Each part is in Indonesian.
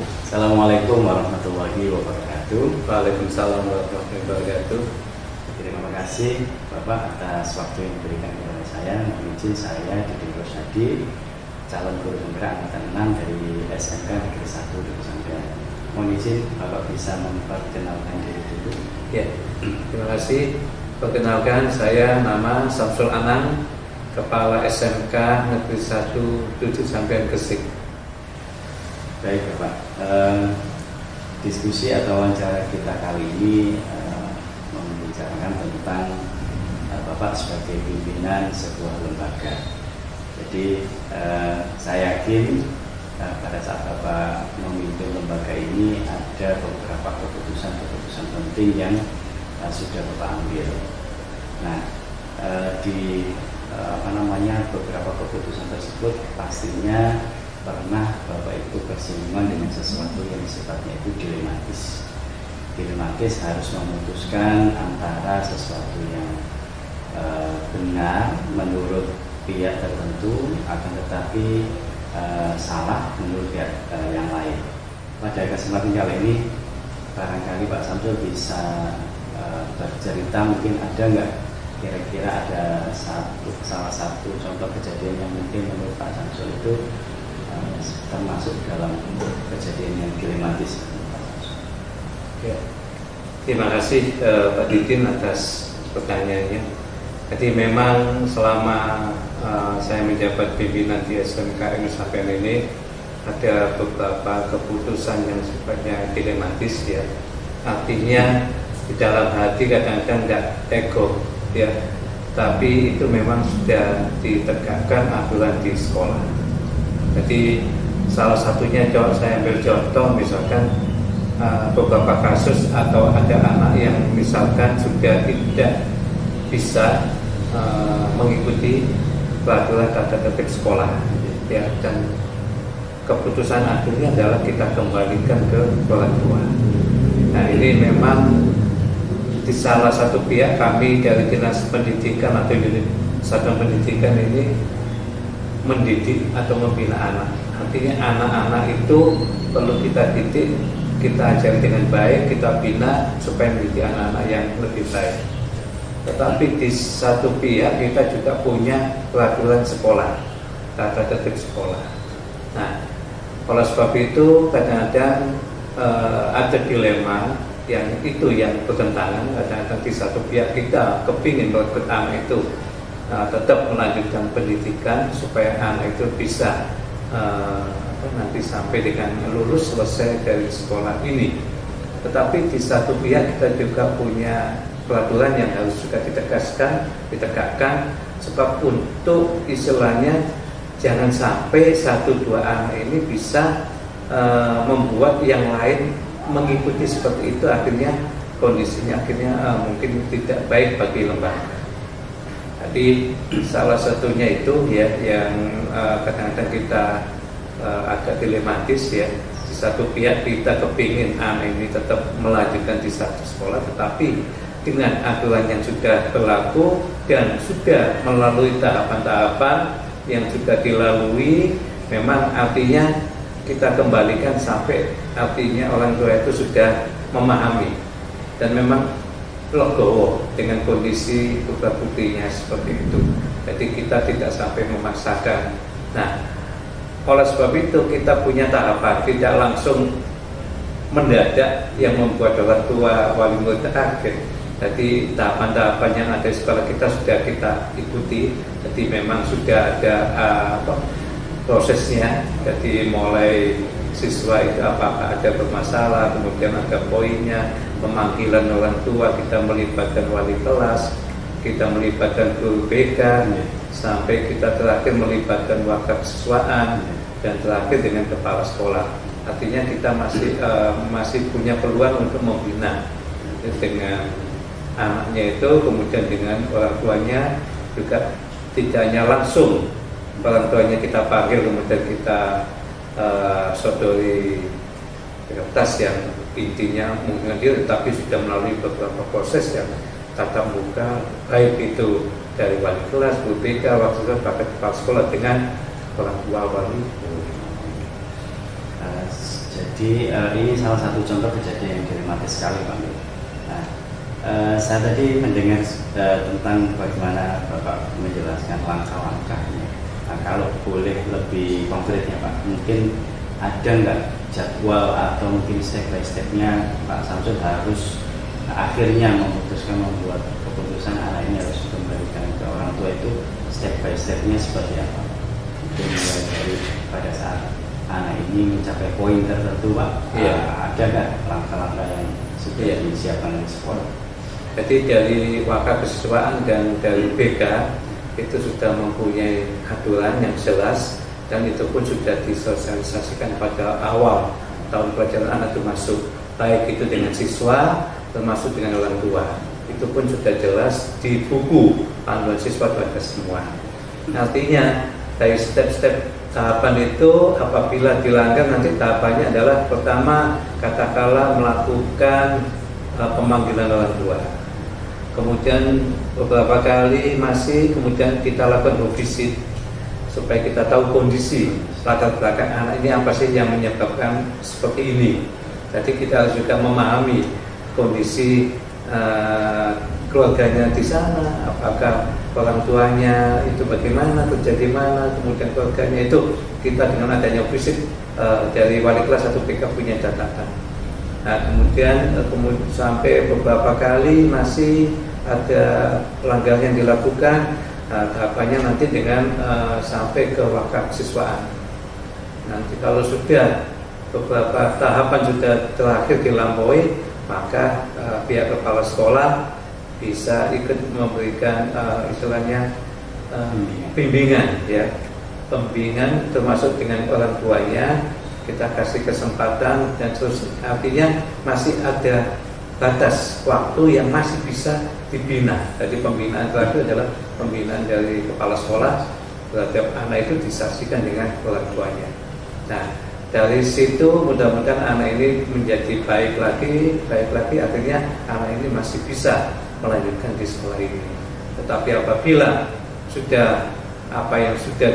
Assalamualaikum warahmatullahi wabarakatuh. Waalaikumsalam warahmatullahi wabarakatuh. Terima kasih Bapak atas waktu yang diberikan kepada saya. Mohon izin saya Didin Rosyadi, calon guru penggerak angkatan 6 dari SMK Negeri 1 di Sampean. Mohon izin Bapak bisa memperkenalkan diri dulu. Ya, terima kasih. Perkenalkan, saya nama Samsul Anang, Kepala SMK Negeri 1 7 Sampean Gresik. Baik Bapak, diskusi atau wawancara kita kali ini membicarakan tentang Bapak sebagai pimpinan sebuah lembaga. Jadi saya yakin pada saat Bapak memimpin lembaga ini ada beberapa keputusan-keputusan penting yang sudah Bapak ambil. Nah, beberapa keputusan tersebut pastinya pernah Bapak itu bersinggungan dengan sesuatu yang sifatnya itu dilematis. Dilematis harus memutuskan antara sesuatu yang benar menurut pihak tertentu, akan tetapi salah menurut pihak yang lain. Pada kesempatan kali ini barangkali Pak Samsul bisa bercerita, mungkin ada nggak kira-kira ada salah satu contoh kejadian yang mungkin menurut Pak Samsul itu termasuk dalam kejadian yang dilematis. Ya. Terima kasih Pak Didin atas pertanyaannya. Jadi memang selama saya menjabat pimpinan di SMK Negeri Sampean ini ada beberapa keputusan yang sifatnya dilematis ya. Artinya di dalam hati kadang-kadang nggak ego ya, tapi itu memang sudah ditegakkan aturan di sekolah. Jadi salah satunya saya ambil contoh, misalkan beberapa kasus atau ada anak yang misalkan sudah tidak bisa mengikuti peraturan tata tertib sekolah ya, dan keputusan akhirnya adalah kita kembalikan ke orang tua. Nah, ini memang di salah satu pihak kami dari Dinas Pendidikan atau unit satuan pendidikan ini mendidik atau membina anak. Artinya anak-anak itu perlu kita didik, kita ajari dengan baik, kita bina supaya menjadi anak-anak yang lebih baik. Tetapi di satu pihak kita juga punya peraturan sekolah, tata tertib sekolah. Nah, oleh sebab itu kadang-kadang ada dilema yang itu yang bertentangan. Kadang-kadang di satu pihak kita kepingin merekrut anak itu tetap melanjutkan pendidikan supaya anak itu bisa nanti sampai dengan lulus selesai dari sekolah ini. Tetapi di satu pihak kita juga punya peraturan yang harus juga ditegakkan, sebab untuk istilahnya jangan sampai 1-2 anak ini bisa membuat yang lain mengikuti seperti itu, akhirnya kondisinya mungkin tidak baik bagi lembaga. Jadi salah satunya itu ya yang kadang-kadang kita agak dilematis ya. Di satu pihak kita kepingin anak ini tetap melanjutkan di satu sekolah, tetapi dengan aturan yang sudah berlaku dan sudah melalui tahapan-tahapan yang sudah dilalui, memang artinya kita kembalikan sampai artinya orang tua itu sudah memahami dan memang legowo dengan kondisi putra-putrinya seperti itu. Jadi kita tidak sampai memaksakan. Nah, oleh sebab itu kita punya tahapan, tidak langsung mendadak yang membuat orang tua wali murid kaget. Jadi tahapan-tahapan yang ada di sekolah kita sudah kita ikuti. Jadi memang sudah ada prosesnya. Jadi mulai siswa itu apakah ada bermasalah, kemudian ada poinnya, pemanggilan orang tua, kita melibatkan wali kelas, kita melibatkan guru BK, sampai kita terakhir melibatkan wakasiswaan, dan terakhir dengan kepala sekolah. Artinya kita masih punya peluang untuk membina dengan anaknya itu, kemudian dengan orang tuanya juga tidak hanya langsung orang tuanya kita panggil kemudian kita sodori kertas yang intinya mengundurkan diri, tapi sudah melalui beberapa proses yang tatap muka, baik itu dari wali kelas, guru BK, waktu bahkan kepala sekolah dengan orang tua wali. Jadi ini salah satu contoh kejadian yang dilematis sekali Pak. Nah, saya tadi mendengar tentang bagaimana Bapak menjelaskan langkah-langkahnya. Nah, kalau boleh lebih konkretnya Pak, mungkin ada nggak jadwal atau mungkin step by stepnya Pak Samsul harus akhirnya memutuskan membuat keputusan anak ini harus dikembalikan ke orang tua, itu step by stepnya seperti apa? Mungkin mulai dari pada saat anak ini mencapai poin tertentu Pak, ada nggak langkah-langkah yang sudah disiapkan oleh sekolah? Jadi dari wakaf kesiswaan dan dari BK itu sudah mempunyai aturan yang jelas, dan itu pun sudah disosialisasikan pada awal tahun pelajaran anak itu masuk, baik itu dengan siswa termasuk dengan orang tua. Itu pun sudah jelas di buku panduan siswa pada semua. Artinya dari step-step tahapan itu apabila dilanggar, nanti tahapannya adalah pertama katakanlah melakukan pemanggilan orang tua. Kemudian beberapa kali masih kemudian kita lakukan visit supaya kita tahu kondisi latar belakang anak ini apa sih yang menyebabkan seperti ini. Jadi kita harus juga memahami kondisi keluarganya di sana, apakah orang tuanya itu bagaimana, kerja di mana, kemudian keluarganya itu kita dengan adanya visit dari wali kelas atau BK punya catatan. Nah, kemudian sampai beberapa kali masih ada pelanggaran yang dilakukan, tahapannya nanti dengan sampai ke wakaf siswaan. Nanti kalau sudah beberapa tahapan sudah terakhir dilampaui, maka pihak kepala sekolah bisa ikut memberikan istilahnya bimbingan, ya, pembimbingan termasuk dengan orang tuanya. Kita kasih kesempatan dan terus, artinya masih ada batas waktu yang masih bisa dibina. Jadi pembinaan terakhir adalah pembinaan dari kepala sekolah terhadap anak itu disaksikan dengan orang tuanya. Nah, dari situ mudah-mudahan anak ini menjadi baik lagi, akhirnya anak ini masih bisa melanjutkan di sekolah ini. Tetapi apabila sudah apa yang sudah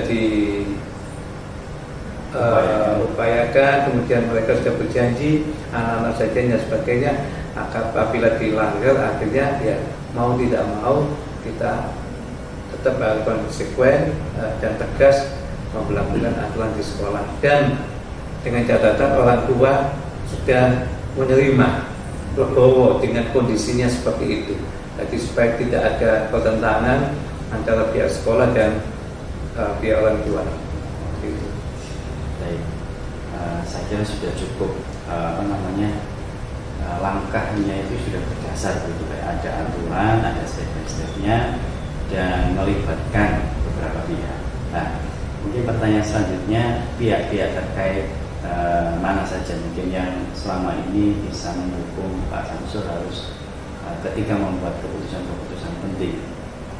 upayakan, kemudian mereka sudah berjanji, anak-anak saja dan sebagainya, apabila dilanggar akhirnya ya mau tidak mau kita tetap harus konsekuen dan tegas memperlakukan aturan di sekolah, dan dengan catatan orang tua sudah menerima legowo dengan kondisinya seperti itu. Jadi supaya tidak ada pertentangan antara pihak sekolah dan pihak orang tua. Gitu. Baik, saya kira sudah cukup langkahnya itu sudah berdasar begitu, kayak ada aturan, ada step by stepnya, dan melibatkan beberapa pihak. Nah, mungkin pertanyaan selanjutnya, pihak-pihak terkait mana saja mungkin yang selama ini bisa mendukung Pak Samsul harus ketika membuat keputusan-keputusan penting.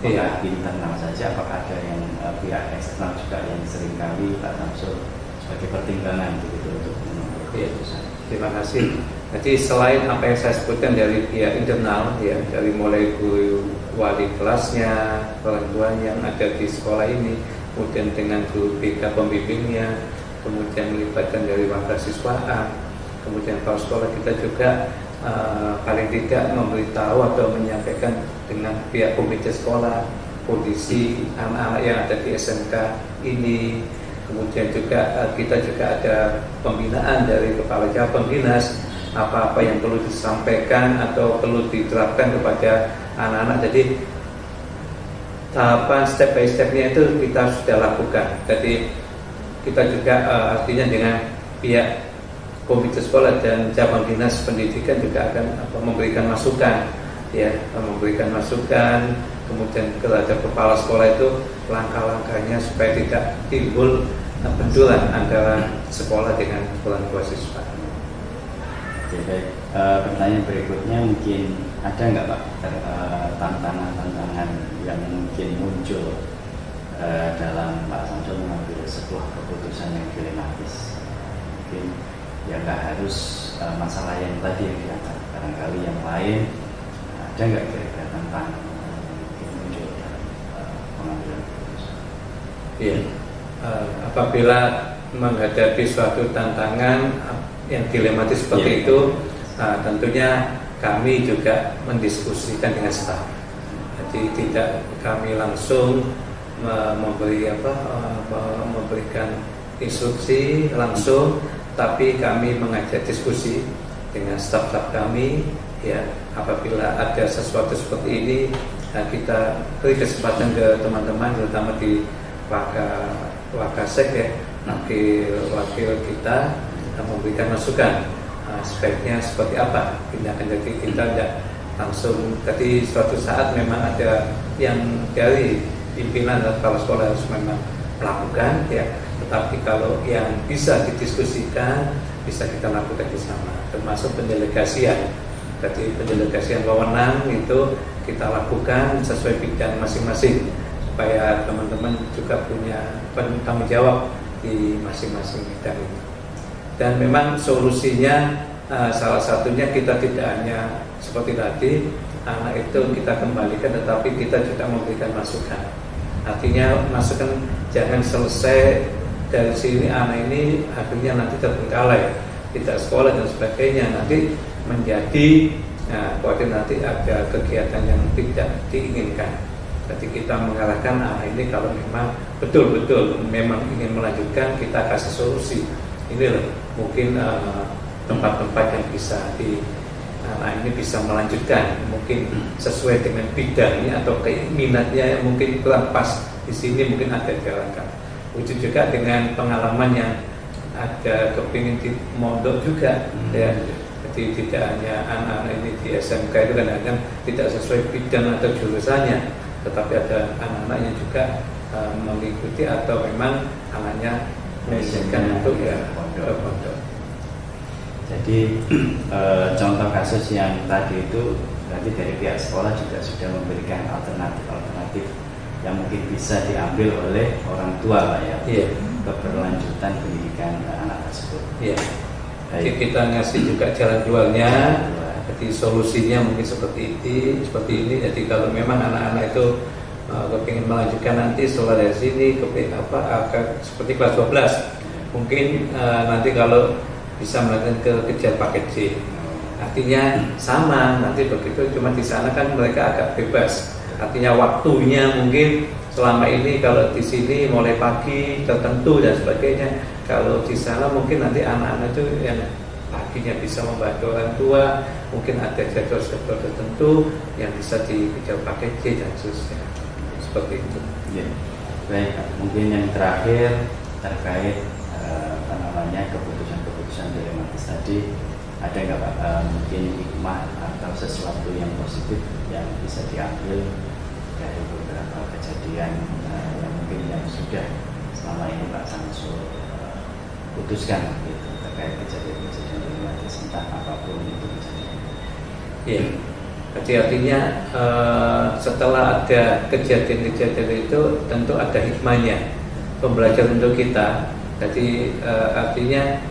Apakah internal saja, apakah ada yang pihak eksternal juga yang seringkali Pak Samsul sebagai pertimbangan begitu untuk mengambil keputusan. Terima kasih. Jadi selain apa yang saya sebutkan dari pihak internal, ya, dari mulai guru wali kelasnya, orang tua yang ada di sekolah ini, kemudian dengan guru BK pembimbingnya, kemudian melibatkan dari wakaf siswaan, kemudian kepala sekolah kita juga paling tidak memberitahu atau menyampaikan dengan pihak komite sekolah kondisi anak-anak yang ada di SMK ini. Kemudian juga kita juga ada pembinaan dari kepala cabang dinas, apa-apa yang perlu disampaikan atau perlu diterapkan kepada anak-anak. Jadi tahapan step by stepnya itu kita sudah lakukan. Jadi kita juga artinya dengan pihak komite sekolah dan cabang dinas pendidikan juga akan memberikan masukan, ya, memberikan masukan, kemudian terhadap kepala sekolah itu langkah-langkahnya supaya tidak timbul benturan antara sekolah dengan orang tua siswa. Oke, baik. Pertanyaan berikutnya mungkin ada nggak Pak tantangan-tantangan yang mungkin muncul dalam Pak Samsul mengambil sebuah keputusan yang dilematis? Mungkin ya nggak harus masalah yang tadi yang diangkat, barangkali yang lain ada nggak kira-kira tantangan yang mungkin muncul dalam pengambilan keputusan? Iya, apabila menghadapi suatu tantangan yang dilematis seperti itu, tentunya kami juga mendiskusikan dengan staf. Jadi tidak kami langsung memberikan instruksi langsung, tapi kami mengajak diskusi dengan staf-staf kami. Ya, apabila ada sesuatu seperti ini, kita beri kesempatan ke teman-teman, terutama di Wakasek ya, wakil kita memberikan masukan sebaiknya seperti apa tindakan. Jadi kita tidak langsung. Jadi suatu saat memang ada yang dari pimpinan dan kepala sekolah harus memang melakukan ya, tetapi kalau yang bisa didiskusikan bisa kita lakukan bersama, termasuk pendelegasian. Jadi pendelegasian wewenang itu kita lakukan sesuai bidang masing-masing, supaya teman-teman juga punya tanggung jawab di masing-masing bidang itu. Dan memang solusinya salah satunya kita tidak hanya seperti tadi, anak itu kita kembalikan, tetapi kita juga memberikan masukan. Artinya masukan jangan selesai dari sini, anak ini akhirnya nanti terbengkalai, tidak sekolah dan sebagainya, nanti menjadi khawatir nanti ada kegiatan yang tidak diinginkan. Jadi kita mengarahkan anak ini kalau memang betul-betul memang ingin melanjutkan, kita kasih solusi. Ini loh, mungkin tempat-tempat yang bisa anak ini bisa melanjutkan, mungkin sesuai dengan bidangnya atau minatnya yang mungkin kurang pas di sini, mungkin ada jalankan. Wujud juga dengan pengalaman yang ada kepingin di mondok juga ya. Jadi tidak hanya anak-anak ini di SMK itu kadang-kadang tidak sesuai bidang atau jurusannya, tetapi ada anak-anak yang juga mengikuti atau memang anaknya mengizinkan untuk ya pondok. Jadi contoh kasus yang tadi itu berarti dari pihak sekolah juga sudah memberikan alternatif yang mungkin bisa diambil oleh orang tua lah ya, keberlanjutan pendidikan anak tersebut. Jadi kita ngasih juga jalan keluarnya. Jadi solusinya mungkin seperti ini. Jadi kalau memang anak-anak itu kepingin melanjutkan nanti setelah dari sini seperti kelas 12, mungkin nanti kalau bisa melakukan kejar paket C, artinya sama nanti begitu, cuma di sana kan mereka agak bebas, artinya waktunya mungkin selama ini kalau di sini mulai pagi tertentu dan sebagainya. Kalau di sana mungkin nanti anak-anak itu yang paginya bisa membantu orang tua, mungkin ada jadwal-jadwal tertentu yang bisa dikejar paket C dan seterusnya, seperti itu. Ya. Baik, mungkin yang terakhir terkait keputusan dilematis tadi, ada nggak Pak mungkin hikmah atau sesuatu yang positif yang bisa diambil dari beberapa kejadian yang mungkin yang sudah selama ini Pak Samsul putuskan gitu, terkait kejadian-kejadian dilematis, entah apapun itu kejadian. Iya. Jadi artinya setelah ada kejadian-kejadian itu tentu ada hikmahnya, pembelajaran untuk kita. Jadi artinya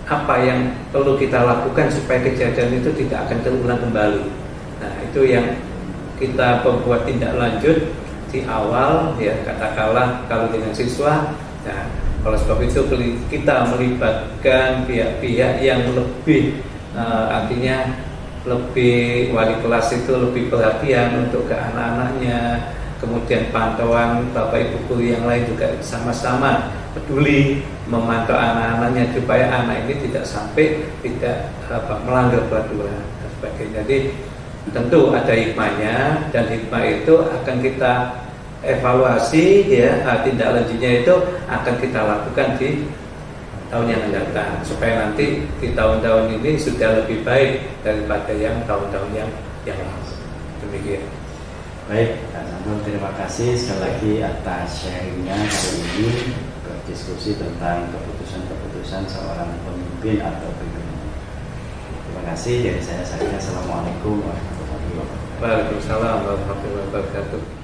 apa yang perlu kita lakukan supaya kejadian itu tidak akan terulang kembali. Nah itu yang kita membuat tindak lanjut di awal ya, katakanlah kalau dengan siswa. Nah oleh sebab itu kita melibatkan pihak-pihak yang lebih artinya lebih, wali kelas itu lebih perhatian untuk ke anak-anaknya, kemudian pantauan bapak ibu guru yang lain juga sama-sama peduli memantau anak-anaknya supaya anak ini tidak sampai melanggar peraturan dan sebagainya. Jadi tentu ada hikmahnya, dan hikmah itu akan kita evaluasi ya, tindak lanjutnya itu akan kita lakukan di tahun yang akan datang, supaya nanti di tahun-tahun ini sudah lebih baik daripada yang tahun-tahun yang lalu. Demikian. Baik, Pak Samsul, terima kasih sekali lagi atas sharingnya hari ini, berdiskusi tentang keputusan-keputusan seorang pemimpin atau pimpinan. Terima kasih. Dari saya, Assalamualaikum warahmatullahi wabarakatuh. Waalaikumsalam warahmatullahi wabarakatuh.